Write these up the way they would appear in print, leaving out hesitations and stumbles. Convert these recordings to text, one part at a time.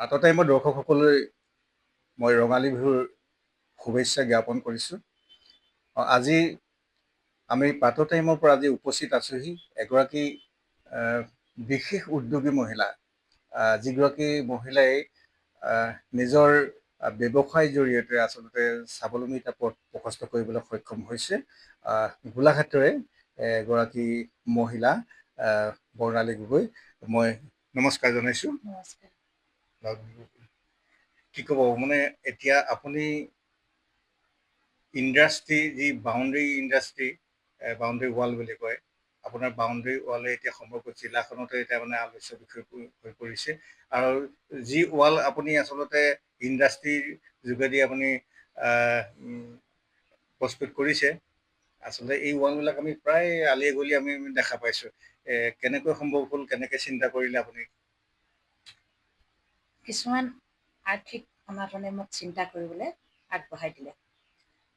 আততে মই দৰ্শকসকললৈ মই ৰঙালী বিহুৰ শুভেচ্ছা জ্ঞাপন কৰিছোঁ। আজি আমি পাত টাইমৰ পৰা আজি উপস্থিত আছোঁহি এগৰাকী আহ, বিশেষ উদ্যোগী মহিলা, যিগৰাকী মহিলাই নিজৰ ব্যৱসায়ৰ জৰিয়তে আচলতে স্বাৱলম্বিতা পথ প্ৰশস্ত কৰিবলৈ সক্ষম হৈছে। গোলাঘাটৰে এগৰাকী মহিলা বৰ্ণালী গগৈ। মই নমস্কাৰ জনাইছোঁ। নমস্কাৰ। কি ক'ব মানে এতিয়া আপুনি ইণ্ডাষ্ট্ৰি যি বাউণ্ডেৰী ইণ্ডাষ্ট্ৰি, বাউণ্ডেৰী ৱাল বুলি কয়, আপোনাৰ বাউণ্ডেৰী ৱালে এতিয়া সমগ্ৰ জিলাখনতে এতিয়া মানে আলোচ্য বিষয় হৈ পৰিছে। আৰু যি ৱাল আপুনি আচলতে ইণ্ডাষ্ট্ৰিৰ যোগেদি আপুনি প্ৰস্তুত কৰিছে, আচলতে এই ৱালবিলাক আমি প্ৰায় আলিয়ে গলিয়ে আমি দেখা পাইছোঁ। কেনেকৈ সম্ভৱ হ'ল, কেনেকৈ চিন্তা কৰিলে আপুনি? কিছুমান আৰ্থিক অনাটনে মোক চিন্তা কৰিবলৈ আগবঢ়াই দিলে।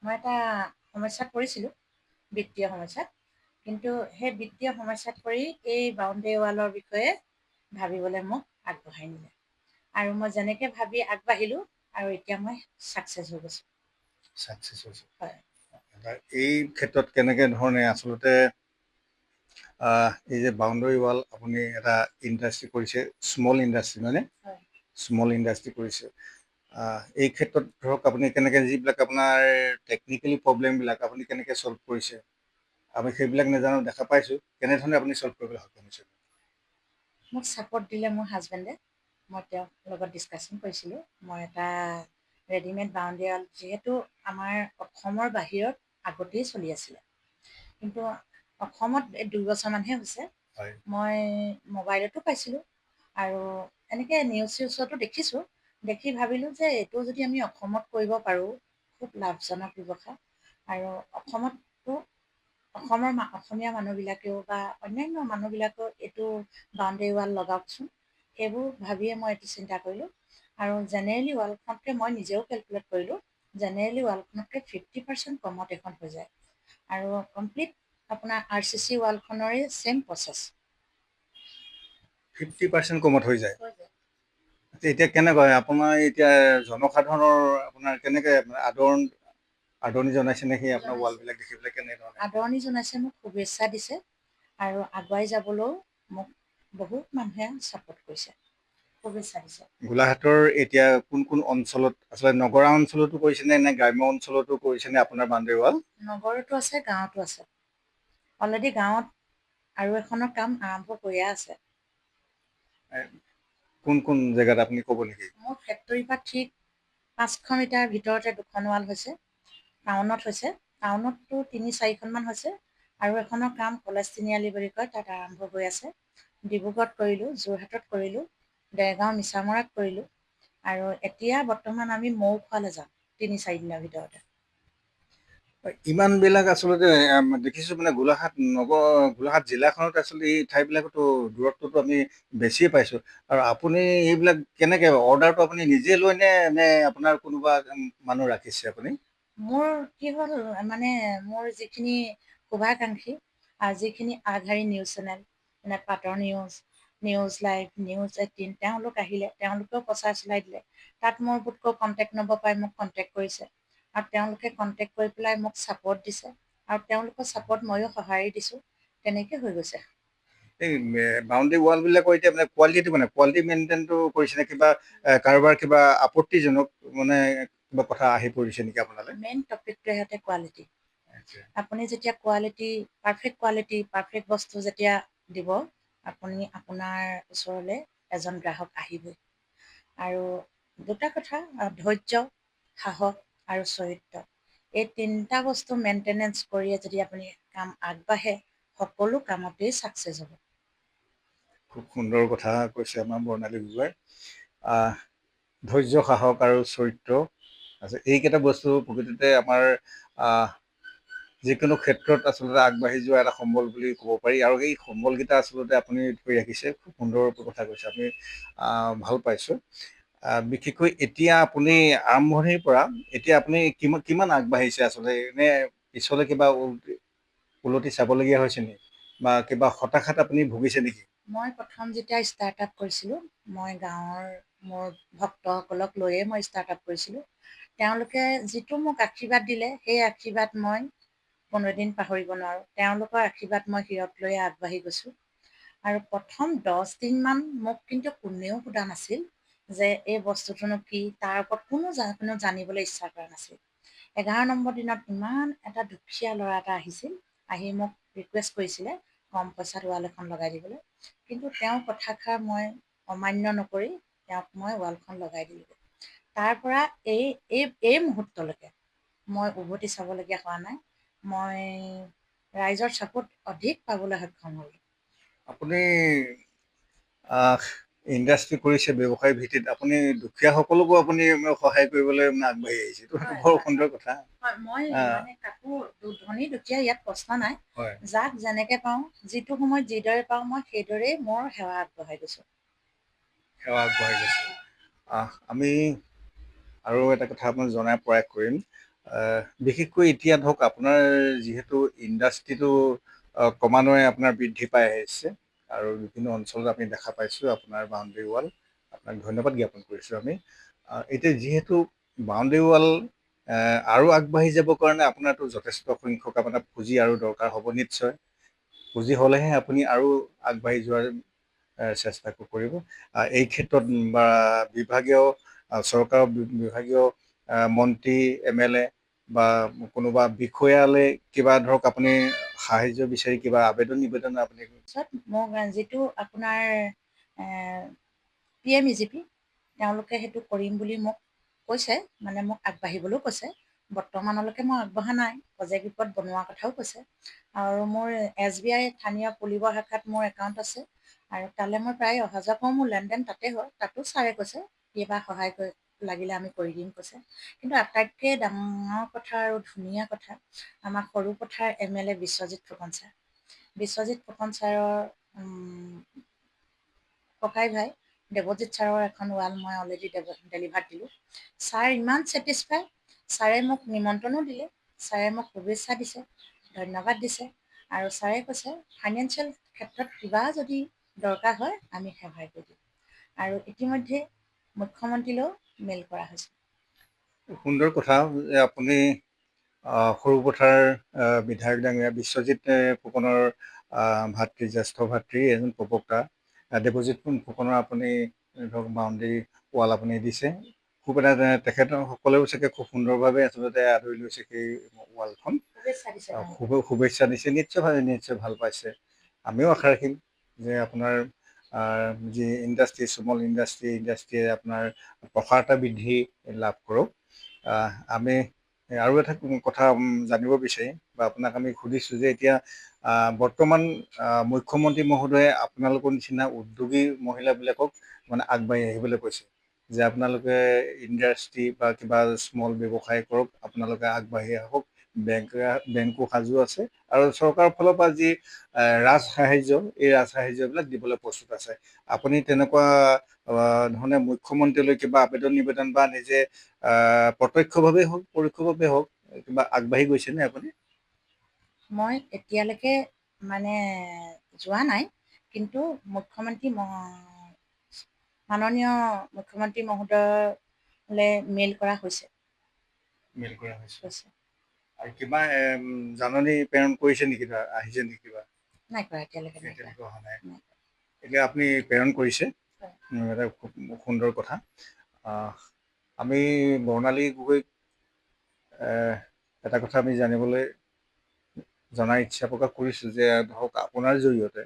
মই এটা সমস্যাত পৰিছিলোঁ, বিত্তীয় সমস্যাত। কিন্তু সেই বিত্তীয় সমস্যাত পৰি এই বাউণ্ডেৰী ৱালৰ বিষয়ে ভাবিবলৈ মোক আগবঢ়াই নিলে। আৰু মই যেনেকৈ ভাবি আগবাঢ়িলোঁ আৰু এতিয়া মই ছাকচেছ হৈ গৈছোঁ। ছাকচেছ হৈছে। হয়। এই ক্ষেত্ৰত কেনেকৈ ধৰণে আচলতে এই যে বাউণ্ডেৰী ৱাল আপুনি এটা ইণ্ডাষ্ট্ৰি কৰিছে, স্মল ইণ্ডাষ্ট্ৰি মানে হয়। স্মল ইণ্ডাষ্ট্ৰি কৰিছে, এই ক্ষেত্ৰত ধৰক আপুনি কেনেকৈ যিবিলাক আপোনাৰ টেকনিকেলি প্ৰব্লেমবিলাক আপুনি কেনেকৈ ছল্ভ কৰিছে? আমি সেইবিলাক নাজানো, দেখা পাইছোঁ। কেনেধৰণে আপুনি ছল্ভ কৰিবলৈ সক্ষম হৈছে? মোক ছাপৰ্ট দিলে মোৰ হাজবেণ্ডে। মই তেওঁৰ লগত ডিছকাশ্যন কৰিছিলোঁ। মই এটা ৰেডিমেড বাউণ্ডেৰী ৱাল, যিহেতু আমাৰ অসমৰ বাহিৰত আগতেই চলি আছিলে, কিন্তু অসমত 2 বছৰমানহে হৈছে। হয়। মই মোবাইলতো পাইছিলোঁ আৰু এনেকৈ নিউজ চিউজতো দেখিছোঁ। দেখি ভাবিলোঁ যে এইটো যদি আমি অসমত কৰিব পাৰোঁ, খুব লাভজনক ব্যৱসায়। আৰু অসমীয়া মানুহবিলাকেও বা অন্যান্য মানুহবিলাকেও এইটো বাউণ্ডেৰী ৱাল লগাওকচোন, সেইবোৰ ভাবিয়ে মই এইটো চিন্তা কৰিলোঁ। আৰু জেনেৰেলি ৱালখনতকৈ মই নিজেও কেলকুলেট কৰিলোঁ, জেনেৰেলি ৱালখনতকৈ 50% কমত এখন হৈ যায়। আৰু কমপ্লিট আপোনাৰ RCC ৱালখনৰে ছেম প্ৰচেছ। 50% কমত হৈ যায়। এতিয়া কেনেকুৱা আপোনাৰ এতিয়া জনসাধাৰণৰ আপোনাৰ কেনেকৈ আদৰণি জনাইছে নে সেই আপোনাৰ ৱালবিলাক দেখি পেলাই কেনেধৰণে? আদৰণি জনাইছে, মোক শুভেচ্ছা দিছে আৰু আগুৱাই যাবলৈও মোক বহুত মানুহে ছাপোৰ্ট কৰিছে, শুভেচ্ছা দিছে। গোলাঘাটৰ এতিয়া কোন কোন অঞ্চলত, আচলতে নগৰা অঞ্চলতো কৰিছেনে নে গ্ৰাম্য অঞ্চলতো কৰিছেনে আপোনাৰ বাউণ্ডেৰী ৱাল? নগৰতো আছে, গাঁৱতো আছে। অলৰেডি গাঁৱত আৰু এখনৰ কাম আৰম্ভ কৰিয়ে আছে। কোন কোন জেগাত আপুনি ক'ব নেকি? মোৰ ফেক্টৰীৰ পৰা ঠিক 500 মিটাৰ ভিতৰতে 2খন ৱাল হৈছে। টাউনত হৈছে, টাউনততো 3-4খনমান হৈছে। আৰু এখনৰ কাম কলেজ তিনিআলি বুলি কয়, তাত আৰম্ভ হৈ আছে। ডিব্ৰুগড়ত কৰিলোঁ, যোৰহাটত কৰিলোঁ, দেৰগাঁও মিছামৰাত কৰিলোঁ। আৰু এতিয়া বৰ্তমান আমি মৌ খোৱালে যাম 3-4 দিনৰ ভিতৰতে। ইমানবিলাক আচলতে দেখিছোঁ মানে গোলাঘাট জিলাখনত আচলতে এই ঠাইবিলাকতো দূৰত্বটো আমি বেছিয়ে পাইছোঁ। আৰু আপুনি এইবিলাক কেনেকৈ অৰ্ডাৰটো আপুনি নিজে লয় নে আপোনাৰ কোনোবা মানুহ ৰাখিছে আপুনি? মোৰ কি হ'ল, মানে মোৰ যিখিনি শুভাকাংক্ষী আৰু যিখিনি আগশাৰী নিউজ চেনেল, যেনে পাটৰ নিউজ লাইভ, নিউজ 18, তেওঁলোক আহিলে, তেওঁলোকেও প্ৰচাৰ চলাই দিলে। তাত মোৰ গোটকৈ কণ্টেক্ট নম্বৰ পাই মোক কণ্টেক্ট কৰিছে। আৰু তেওঁলোকে কণ্টেক্ট কৰি পেলাই মোক ছাপৰ্ট দিছে। আৰু তেওঁলোকৰ ছাপৰ্ট ময়ো সঁহাৰি দিছোঁ। তেনেকৈ হৈ গৈছে। এই বাউণ্ডেৰী ৱালবিলাকৰ এতিয়া মানে কোৱালিটি মেইনটেইনটো কৰিছেনে? কিবা কাৰোবাৰ কিবা আপত্তিজনক মানে কিবা কথা আহি পৰিছে নেকি আপোনালৈ? মেইন টপিকটোৱে সিহঁতে কোৱালিটি। আপুনি যেতিয়া পাৰফেক্ট বস্তু যেতিয়া দিব, আপুনি আপোনাৰ ওচৰলৈ এজন গ্ৰাহক আহিবই। আৰু দুটা কথা, ধৈৰ্য, সাহস আৰু চৰিত্ৰ। এই 3টা বস্তু মেইনটেনেঞ্চ কৰিয়ে যদি আপুনি কাম আগবাঢ়ে, সকলো কামতেই ছাকচেছ হ'ব। খুব সুন্দৰ কথা কৈছে আমাৰ বৰ্ণালী গগৈ। ধৈৰ্য, সাহস আৰু চৰিত্ৰ, আচ্ছা, এইকেইটা বস্তু প্ৰকৃততে আমাৰ যিকোনো ক্ষেত্ৰত আচলতে আগবাঢ়ি যোৱা এটা সম্বল বুলি ক'ব পাৰি। আৰু এই সম্বলকেইটা আচলতে আপুনি ধৰি ৰাখিছে, খুব সুন্দৰ কথা কৈছে, আমি ভাল পাইছোঁ। বিশেষকৈ এতিয়া আপুনি আৰম্ভণিৰ পৰা এতিয়া আপুনি কিমান আগবাঢ়িছে আচলতে? নে পিছলৈ কিবা উলটি চাবলগীয়া হৈছে নেকি, বা কিবা হতাশাত আপুনি ভুগিছে নেকি? মই প্ৰথম যেতিয়া ষ্টাৰ্ট আপ কৰিছিলোঁ, মই গাঁৱৰ মোৰ ভক্তসকলক লৈয়ে মই ষ্টাৰ্টআপ কৰিছিলোঁ। তেওঁলোকে যিটো মোক আশীৰ্বাদ দিলে সেই আশীৰ্বাদ মই কোনোদিন পাহৰিব নোৱাৰোঁ। তেওঁলোকৰ আশীৰ্বাদ মই শিৰত লৈয়ে আগবাঢ়ি গৈছোঁ। আৰু প্ৰথম 10 দিনমান মোক কিন্তু কোনেও সোধা নাছিল যে এই বস্তুটোনো কি, তাৰ ওপৰত কোনো জানিবলৈ ইচ্ছা কৰা নাছিল। 11 নম্বৰ দিনত ইমান এটা দুখীয়া ল'ৰা এটা আহিছিল, আহি মোক ৰিকুৱেষ্ট কৰিছিলে কম পইচাত ৱাল এখন লগাই দিবলৈ। কিন্তু তেওঁৰ কথাষাৰ মই অমান্য নকৰি তেওঁক মই ৱালখন লগাই দিলোঁ। তাৰ পৰা এই এই এই মুহূৰ্তলৈকে মই উভতি চাবলগীয়া হোৱা নাই। মই ৰাইজৰ ছাপোৰ্ট অধিক পাবলৈ সক্ষম হ'লোঁ। আপুনি ইণ্ডাষ্ট্ৰি কৰিছে ব্যৱসায় ভিত্তিত, আপুনি দুখীয়াসকলকো আপুনি সহায় কৰিবলৈ মানে আগবাঢ়ি আহিছে, এইটো হয় বৰ হয় সুন্দৰ কথা। হয়, মই আহ, মানে কাকো ধনী দুখীয়া ইয়াত প্ৰশ্ন নাই। হয়, যাক যেনেকে পাওঁ, যিটো সময়ত যিদৰে পাওঁ মই সেইদৰেই মোৰ সেৱা আগবঢ়াই গৈছোঁ। সেৱা আগবঢ়াই গৈছে। আমি আৰু এটা কথা আপোনাক জনাই প্ৰয়াস কৰিম। বিশেষকৈ এতিয়া ধৰক আপোনাৰ যিহেতু ইণ্ডাষ্ট্ৰিটো ক্ৰমান্বয়ে আপোনাৰ বৃদ্ধি পাই আহিছে আৰু বিভিন্ন অঞ্চলত আমি দেখা পাইছোঁ আপোনাৰ বাউণ্ডেৰী ৱাল, আপোনাক ধন্যবাদ জ্ঞাপন কৰিছোঁ আমি। এতিয়া যিহেতু বাউণ্ডেৰী ৱাল আৰু আগবাঢ়ি যাবৰ কাৰণে আপোনাৰতো যথেষ্ট সংখ্যক আপোনাৰ পুঁজি আৰু দৰকাৰ হ'ব নিশ্চয়। পুঁজি হ'লেহে আপুনি আৰু আগবাঢ়ি যোৱাৰ চেষ্টা কৰিব। এই ক্ষেত্ৰত বা বিভাগীয় চৰকাৰৰ বিভাগীয় মন্ত্ৰী MLA বা কোনোবা বিষয়ালৈ কিবা ধৰক আপুনি সাহাৰ্য বিচাৰি কিবা আবেদন নিবেদন আপুনি পিছত মোক যিটো আপোনাৰ PMEGP, তেওঁলোকে সেইটো কৰিম বুলি মোক কৈছে, মানে মোক আগবাঢ়িবলৈও কৈছে। বৰ্তমানলৈকে মই আগবঢ়া নাই, প্ৰজেক্ট ৰিপৰ্ট বনোৱাৰ কথাও কৈছে। আৰু মোৰ SBI স্থানীয় পুলিবৰ শাখাত মোৰ একাউণ্ট আছে আৰু তালৈ মই প্ৰায় অহা যোৱা কৰোঁ, মোৰ লেনদেন তাতে হয়। তাতো ছাৰে কৈছে কিবা সহায় লাগিলে আমি কৰি দিম কৈছে। কিন্তু আটাইতকৈ ডাঙৰ কথা আৰু ধুনীয়া কথা, আমাৰ সৰুপথাৰ MLA বিশ্বজিৎ ফুকন ছাৰ। বিশ্বজিৎ ফুকন ছাৰৰ ককাই ভাই দেৱজিৎ ছাৰৰ এখন ৱাল মই অলৰেডি ডেলিভাৰ দিলোঁ। ছাৰ ইমান ছেটিছফাই, ছাৰে মোক নিমন্ত্ৰণো দিলে, ছাৰে মোক শুভেচ্ছা দিছে, ধন্যবাদ দিছে। আৰু ছাৰে কৈছে ফাইনেন্সিয়েল ক্ষেত্ৰত কিবা যদি দৰকাৰ হয় আমি সহায় কৰি দিম। আৰু ইতিমধ্যে মুখ্যমন্ত্ৰীলৈও মেইল কৰা হৈছে। সুন্দৰ কথা যে আপুনি সৰুপথাৰ বিধায়ক ডাঙৰীয়া বিশ্বজিৎ ফুকনৰ ভাতৃ, জ্যেষ্ঠ ভাতৃ, এজন প্ৰবক্তা দেৱজিৎ ফুকনৰ আপুনি ধৰক বাউণ্ডেৰী ৱাল আপুনি দিছে। খুব এটা তেখেতসকলেও চাগে খুব সুন্দৰভাৱে আচলতে আদৰি লৈছে সেই ৱালখন। শুভেচ্ছা দিছে তেওঁলোকে। শুভেচ্ছা দিছে, নিশ্চয় ভাল পাইছে। আমিও আশা ৰাখিম যে আপোনাৰ যি ইণ্ডাষ্ট্ৰি, স্মল ইণ্ডাষ্ট্ৰিয়ে আপোনাৰ প্ৰসাৰতা বৃদ্ধি লাভ কৰক। আমি আৰু এটা কথা জানিব বিচাৰিম বা আপোনাক আমি সুধিছোঁ যে এতিয়া বৰ্তমান মুখ্যমন্ত্ৰী মহোদয়ে আপোনালোকৰ নিচিনা উদ্যোগী মহিলাবিলাকক মানে আগবাঢ়ি আহিবলৈ কৈছে যে আপোনালোকে ইণ্ডাষ্ট্ৰি বা কিবা স্মল ব্যৱসায় কৰক, আপোনালোকে আগবাঢ়ি আহক। বেংকো সাজু আছে আৰু চৰকাৰৰ ফালৰ পৰা যি ৰাজসাহাৰ্য, এই ৰাজসাহাৰ্যবিলাক দিবলৈ প্ৰস্তুত আছে। আপুনি তেনেকুৱা ধৰণে মুখ্যমন্ত্ৰীলৈ কিবা আবেদন নিবেদন বা নিজে প্ৰত্যক্ষভাৱেই হওক পৰোক্ষভাৱেই হওক কিবা আগবাঢ়ি গৈছেনে আপুনি? মই এতিয়ালৈকে মানে যোৱা নাই, কিন্তু মাননীয় মুখ্যমন্ত্ৰী মহোদয়লৈ মেইল কৰা হৈছে। মেইল কৰা হৈছে। আৰু কিবা জাননী প্ৰেৰণ কৰিছে নেকি, আহিছে নেকি কিবা? নাই কৰা এতিয়ালৈকে, নাই কৰা। এতিয়ালৈকে অহা নাই। এতিয়া আপুনি প্ৰেৰণ কৰিছে, হয়। এটা খুব সুন্দৰ কথা। আমি বৰ্ণালী গগৈক এটা কথা আমি জনাৰ ইচ্ছা প্ৰকাশ কৰিছোঁ যে ধৰক আপোনাৰ জৰিয়তে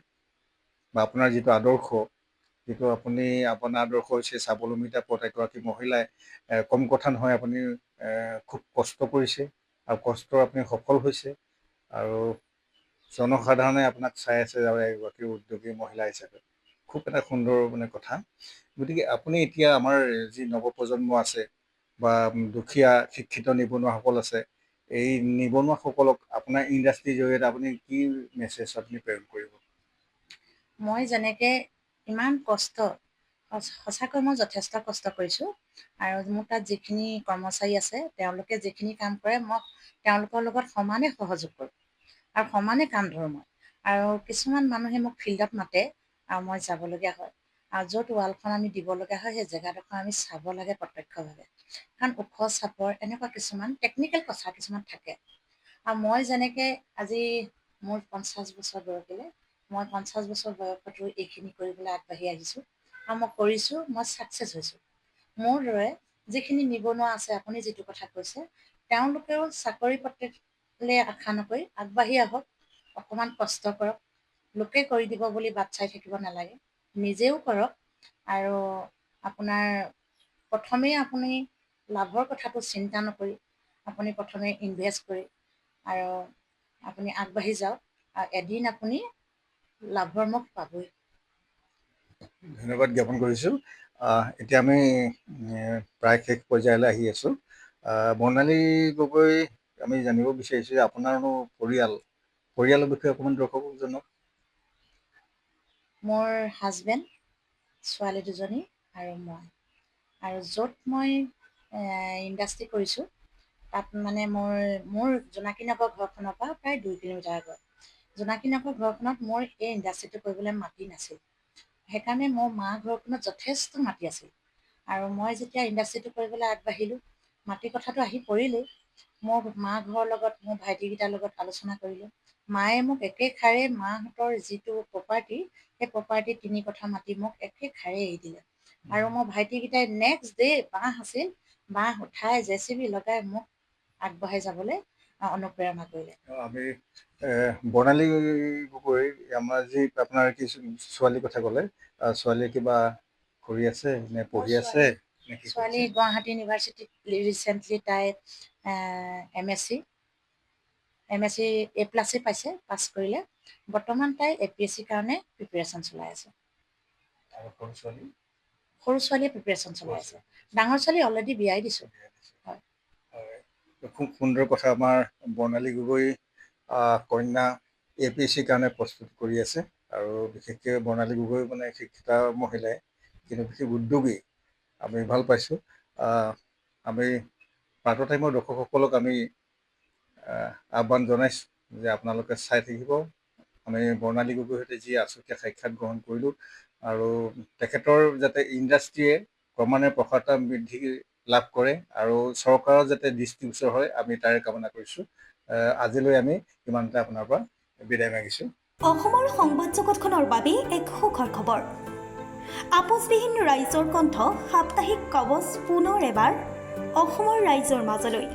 বা আপোনাৰ যিটো আদৰ্শ, যিটো আপুনি আপোনাৰ আদৰ্শ হৈছে স্বাৱলম্বিতা পথ, এগৰাকী মহিলাই কম কথা নহয়, আপুনি খুব কষ্ট কৰিছে আৰু কষ্টৰ আপুনি সফল হৈছে আৰু জনসাধাৰণে আপোনাক চাই আছে আৰু এগৰাকী উদ্যোগী মহিলা হিচাপে। খুব এটা সুন্দৰ মানে কথা। গতিকে আপুনি এতিয়া আমাৰ যি নৱপ্ৰজন্ম আছে বা দুখীয়া শিক্ষিত নিবনুৱাসকল আছে, এই নিবনুৱাসকলক আপোনাৰ ইণ্ডাষ্ট্ৰিৰ জৰিয়তে আপুনি কি মেছেজ আপুনি প্ৰেৰণ কৰিব? মই যেনেকৈ ইমান কষ্ট, সঁচাকৈ মই যথেষ্ট কষ্ট কৰিছোঁ। আৰু মোৰ তাত যিখিনি কৰ্মচাৰী আছে, তেওঁলোকে যিখিনি কাম কৰে মই তেওঁলোকৰ লগত সমানে সহযোগ কৰোঁ আৰু সমানে কাম ধৰোঁ মই। আৰু কিছুমান মানুহে মোক ফিল্ডত মাতে আৰু মই যাবলগীয়া হয়। য'ত ৱালখন আমি দিব লগা হয় সেই জেগাডোখৰ আমি চাব লাগে প্ৰত্যক্ষভাৱে, কাৰণ ওখ চাপৰ এনেকুৱা কিছুমান টেকনিকেল কথা কিছুমান থাকে। আৰু মই যেনেকৈ আজি মোৰ 50 বছৰ বয়সিলে, মই 50 বছৰ বয়সতো এইখিনি কৰিবলৈ আগবাঢ়ি আহিছোঁ আৰু মই কৰিছোঁ, মই ছাকচেছ হৈছোঁ। মোৰ দৰে যিখিনি নিবনুৱা আছে, আপুনি যিটো কথা কৈছে, তেওঁলোকেও চাকৰি পত্ৰলৈ আশা নকৰি আগবাঢ়ি আহক, অকণমান কষ্ট কৰক। লোকে কৰি দিব বুলি বাট চাই থাকিব নালাগে, নিজেও কৰক। আৰু আপোনাৰ প্ৰথমেই আপুনি লাভৰ কথাটো চিন্তা নকৰি আপুনি প্ৰথমে ইনভেষ্ট কৰি আৰু আপুনি আগবাঢ়ি যাওক, আৰু এদিন আপুনি লাভৰ মুখ পাবই। ধন্যবাদ জ্ঞাপন কৰিছোঁ। এতিয়া আমি প্ৰায় শেষ পৰ্যায়লৈ আহি আছোঁ। বৰ্ণালী গগৈ, আমি জানিব বিচাৰিছোঁ যে আপোনাৰনো পৰিয়ালৰ বিষয়ে অকণমান দৰ্শকক জনাওক। মোৰ হাজবেণ্ড, ছোৱালী দুজনী আৰু মই। আৰু য'ত মই ইণ্ডাষ্ট্ৰি কৰিছোঁ তাত মানে মোৰ জোনাকী নগৰ ঘৰখনৰ পৰা প্ৰায় 2 কিলোমিটাৰ আগত। জোনাকী নগৰ ঘৰখনত মোৰ এই ইণ্ডাষ্ট্ৰিটো কৰিবলৈ মাটি নাছিল, সেইকাৰণে মোৰ মা ঘৰখনত যথেষ্ট মাটি আছিল। আৰু মই যেতিয়া ইণ্ডাষ্ট্ৰিটো কৰিবলৈ আগবাঢ়িলোঁ, মাটিৰ কথাটো আহি পৰিলেই। মোৰ মা ঘৰৰ লগত, মোৰ ভাইটিকেইটাৰ লগত আলোচনা কৰিলোঁ। মায়ে মোক একেষাৰে মাহঁতৰ যিটো প্ৰপাৰ্টি, সেই প্ৰপাৰ্টি 3 কঠা মাটি মোক একেষাৰে এৰি দিলে। আৰু মোৰ ভাইটিকেইটাই নেক্সট ডে বাঁহ আছিল, বাঁহ উঠাই JCB লগাই মোক আগবঢ়াই যাবলৈ অনুপ্ৰেৰণা কৰিলে। আমি বৰ্ণালী গগৈ, আমাৰ যি আপোনাৰ কি ছোৱালীৰ কথা ক'লে, ছোৱালীয়ে কিবা কৰি আছে নে মোৰ পঢ়ি আছে নে কি ছোৱালী কৰিছে? গুৱাহাটী ইউনিভাৰ্চিটিত ৰিচেণ্টলি তাই MSc A+ পাইছে, পাছ কৰিলে। বৰ্তমান তাই APSCৰ কাৰণে প্ৰিপেৰেশ্যন চলাই আছে। আৰু সৰু ছোৱালী? সৰু ছোৱালীয়ে প্ৰিপেৰেশ্যন চলাই আছে। ডাঙৰ ছোৱালী অলৰেডি বিয়াই দিছোঁ। হয়। হয়, খুব সুন্দৰ কথা। আমাৰ বৰ্ণালী গগৈ কন্যা APSCৰ কাৰণে প্ৰস্তুত কৰি আছে, আৰু বিশেষকৈ বৰ্ণালী গগৈ মানে শিক্ষিতা মহিলাই, কিন্তু বিশেষ উদ্যোগী। আমি ভাল পাইছোঁ। আমি পাৰ্ট টাইমৰ দৰ্শকসকলক আমি আহ্বান জনাইছোঁ যে আপোনালোকে চাই থাকিব। আমি বৰ্ণালী গগৈৰ সৈতে যি আচুতীয়া সাক্ষাৎ গ্ৰহণ কৰিলোঁ, আৰু তেখেতৰ যাতে ইণ্ডাষ্ট্ৰিয়ে ক্ৰমান্বয়ে প্ৰসাৰতা বৃদ্ধি লাভ কৰে আৰু চৰকাৰৰ যাতে দৃষ্টিগোচৰ হয়, আমি তাৰে কামনা কৰিছোঁ। আজিলৈ আমি ইমানতে আপোনাৰ পৰা বিদায় মাগিছোঁ। অসমৰ সংবাদ জগতখনৰ বাবে এক সুখৰ খবৰ। আপোচবিহীন ৰাইজৰ কণ্ঠ সাপ্তাহিক কবচ পুনৰ এবাৰ অসমৰ ৰাইজৰ মাজলৈ।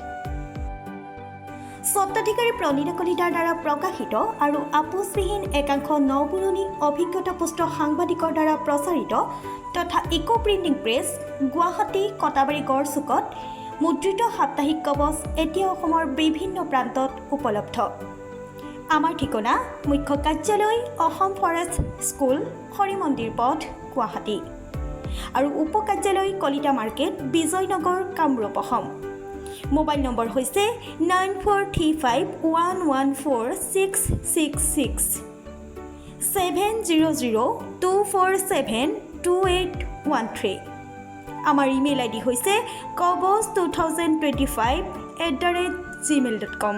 স্বত্বাধিকাৰী প্ৰণীতা কলিতাৰ দ্বাৰা প্ৰকাশিত আৰু আপোচবিহীন একাংশ নপুৰণি অভিজ্ঞতাপুষ্ট সাংবাদিকৰ দ্বাৰা প্ৰচাৰিত তথা eco printing press, Guwahati Katabari গড়চুকত মুদ্ৰিত সাপ্তাহিক কবচ এতিয়া অসমৰ বিভিন্ন প্ৰান্তত উপলব্ধ। আমাৰ ঠিকনা মুখ্য কাৰ্যালয় অসম ফৰেষ্ট স্কুল, হৰি মন্দিৰ পথ, গুৱাহাটী, আৰু উপ কাৰ্যালয় Kalita market, Bijoynagar, Kamrup, Assam. Mobile number হৈছে 9435114666, 7002472813। আমাৰ ইমেইল ID হৈছে kobos2025@gmail.com।